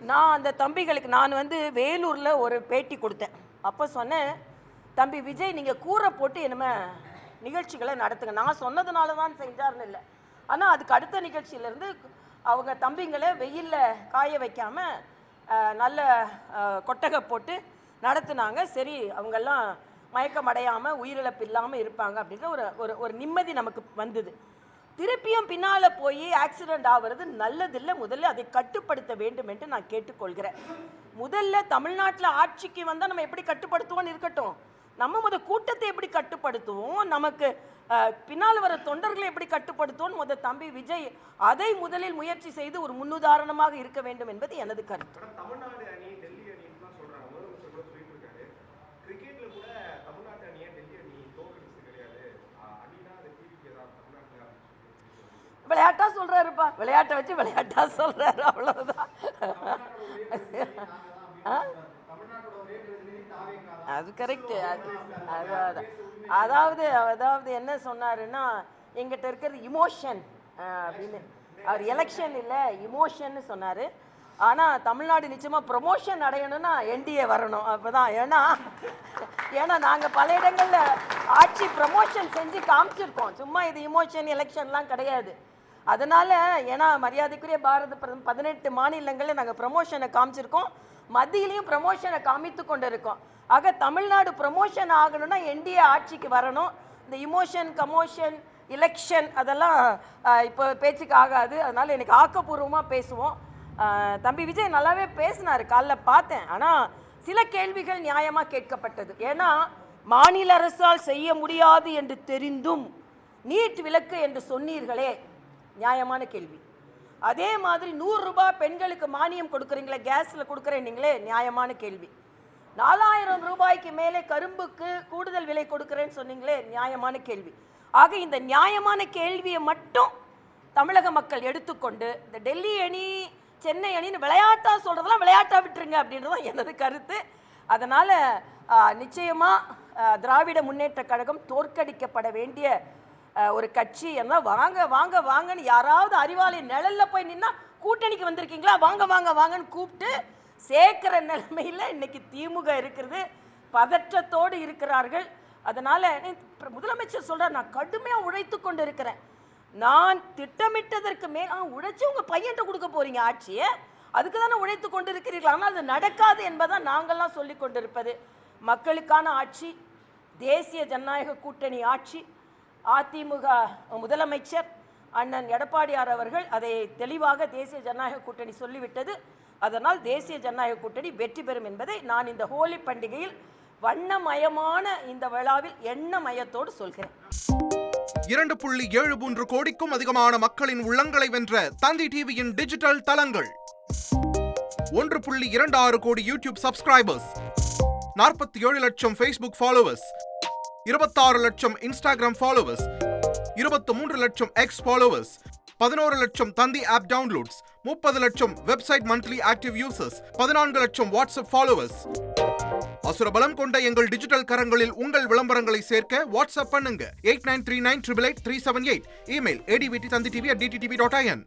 நான் அந்த தம்பிகளுக்கு நான் வேலூரில் ஒரு பேட்டி கொடுத்தேன். அப்போ சொன்னேன், தம்பி விஜய் நீங்கள் கூரை போட்டு என்னமே நிகழ்ச்சிகளை நடத்துங்க. நான் சொன்னதுனால தான் செஞ்சார்னு இல்லை, ஆனால் அதுக்கு அடுத்த நிகழ்ச்சியிலேருந்து அவங்க தம்பிங்களை வெயிலில் காய வைக்காமல் நல்ல கொட்டகை போட்டு நடத்துனாங்க. சரி, அவங்கெல்லாம் மயக்கம் அடையாமல் உயிரிழப்பு இல்லாமல் இருப்பாங்க அப்படின்ற ஒரு நிம்மதி நமக்கு வந்தது. திருப்பியும் பின்னால் போய் ஆக்சிடெண்ட் ஆகிறது நல்லதில்லை. முதல்ல அதை கட்டுப்படுத்த வேண்டும் என்று நான் கேட்டுக்கொள்கிறேன். முதல்ல தமிழ்நாட்டில் ஆட்சிக்கு வந்தால் நம்ம எப்படி கட்டுப்படுத்துவோம்னு இருக்கட்டும், நம்ம கூட்டத்தை எப்படி கட்டுப்படுத்துவோம், நமக்கு பின்னால் வர தொண்டர்களை எப்படி கட்டுப்படுத்துவோம் தம்பி விஜய் அதை முதலில் முயற்சி செய்து ஒரு முன்னுதாரணமாக இருக்க வேண்டும் என்பது எனது கருத்து. விளையாட்டா சொல்றாருப்பா, விளையாட்டை வச்சு விளையாட்டா சொல்றாரு, அவ்வளவுதான். அது கரெக்டு. அதாவது என்ன சொன்னாருன்னா, எங்கிட்ட இருக்கிறது இமோஷன் அப்படின்னு. அவர் எலெக்ஷன் இல்லை இமோஷன்னு சொன்னார். ஆனால் தமிழ்நாடு நிச்சயமாக ப்ரொமோஷன் அடையணும்னா என்டிஏ வரணும். அப்போ தான் ஏன்னா நாங்கள் பல இடங்களில் ஆட்சி ப்ரமோஷன் செஞ்சு காமிச்சிருக்கோம். சும்மா இது இமோஷன் எலெக்ஷன்லாம் கிடையாது. அதனால் ஏன்னா மரியாதைக்குரிய பாரத பிரதமர் 18 மாநிலங்களில் நாங்கள் ப்ரமோஷனை காமிச்சிருக்கோம், மத்தியிலையும் ப்ரமோஷனை காமித்து கொண்டு இருக்கோம். ஆக தமிழ்நாடு ப்ரமோஷன் ஆகணும்னா என்டிஏ ஆட்சிக்கு வரணும். இந்த இமோஷன் கமோஷன் எலெக்ஷன் அதெல்லாம் இப்போ பேச்சுக்கு ஆகாது. அதனால் எனக்கு ஆக்கப்பூர்வமாக பேசுவோம். தம்பி விஜய் நல்லாவே பேசினார், காலைல பார்த்தேன். ஆனால் சில கேள்விகள் நியாயமாக கேட்கப்பட்டது. ஏன்னா மாநில அரசால் செய்ய முடியாது என்று தெரிந்தும் நீட் விலக்கு என்று சொன்னீர்களே, நியாயமான கேள்வி. அதே மாதிரி 100 ரூபாய் பெண்களுக்கு மானியம் கொடுக்குறீங்களே, கேஸில் கொடுக்குறேன்னீங்களே, நியாயமான கேள்வி. 4000 ரூபாய்க்கு மேலே கரும்புக்கு கூடுதல் விலை கொடுக்குறேன்னு சொன்னீங்களே, நியாயமான கேள்வி. ஆக இந்த நியாயமான கேள்வியை மட்டும் தமிழக மக்கள் எடுத்துக்கொண்டு இந்த டெல்லி அணி சென்னை அணின்னு விளையாட்டா சொல்கிறதெல்லாம் விளையாட்டா விட்டுருங்க அப்படின்றதான் எனது கருத்து. அதனால் நிச்சயமாக திராவிட முன்னேற்ற கழகம் தோற்கடிக்கப்பட வேண்டிய ஒரு கட்சி. என்ன வாங்க வாங்க வாங்கன்னு யாராவது அறிவாளி நிழலில் போய் நின்னா கூட்டணிக்கு வந்திருக்கீங்களா, வாங்க வாங்க வாங்கன்னு கூப்பிட்டு சேர்க்கிற நிலைமையில் இன்னைக்கு திமுக இருக்கிறது. பதற்றத்தோடு இருக்கிறார்கள். அதனால் முதலமைச்சர் சொல்கிறார், நான் கடுமையாக உழைத்து கொண்டு இருக்கிறேன். நான் திட்டமிட்டதற்கு மேல் உழைச்சி உங்கள் பையன்கிட்ட கொடுக்க போகிறீங்க ஆட்சியை, அதுக்கு தானே உழைத்து கொண்டு இருக்கிறீர்கள். ஆனால் அது நடக்காது என்பதான் நாங்கள்லாம் சொல்லி கொண்டிருப்பது. மக்களுக்கான ஆட்சி, தேசிய ஜனநாயக கூட்டணி ஆட்சி. அதிமுக முதலமைச்சர் அண்ணன் எடப்பாடியார் அவர்கள் அதை தெளிவாக தேசிய ஜனநாயக கூட்டணி சொல்லிவிட்டது. அதனால் தேசிய ஜனநாயக கூட்டணி வெற்றி பெறும் என்பதை நான் இந்த ஹோலி பண்டிகையில் வண்ணமயமான இந்த விழாவில் எண்ணமயத்தோடு சொல்கிறேன். 2.73 கோடிக்கும் அதிகமான மக்களின் உள்ளங்களை வென்ற தந்தி டிவியின் டிஜிட்டல் தளங்கள். 1.26 கோடி யூடியூப் சப்ஸ்கிரைபர்ஸ், 47 லட்சம் ஃபேஸ்புக் ஃபாலோவர்ஸ், 26 லட்சம் இன்ஸ்டாகிராம் ஃபாலோவர்ஸ், 23 லட்சம் எக்ஸ் ஃபாலோவர்ஸ், 11 லட்சம் தந்தி ஆப் டவுன்லோட்ஸ், 30 லட்சம் வெப்சைட் மந்த்லி ஆக்டிவ் யூசர்ஸ், 14 லட்சம் வாட்ஸ்அப் ஃபாலோவர்ஸ். அசுரபலம் கொண்ட எங்கள் டிஜிட்டல் கரங்களில் உங்கள் விளம்பரங்களை சேர்க்க வாட்ஸ்அப் பண்ணுங்க 8939883778. Email advt@dttv.in.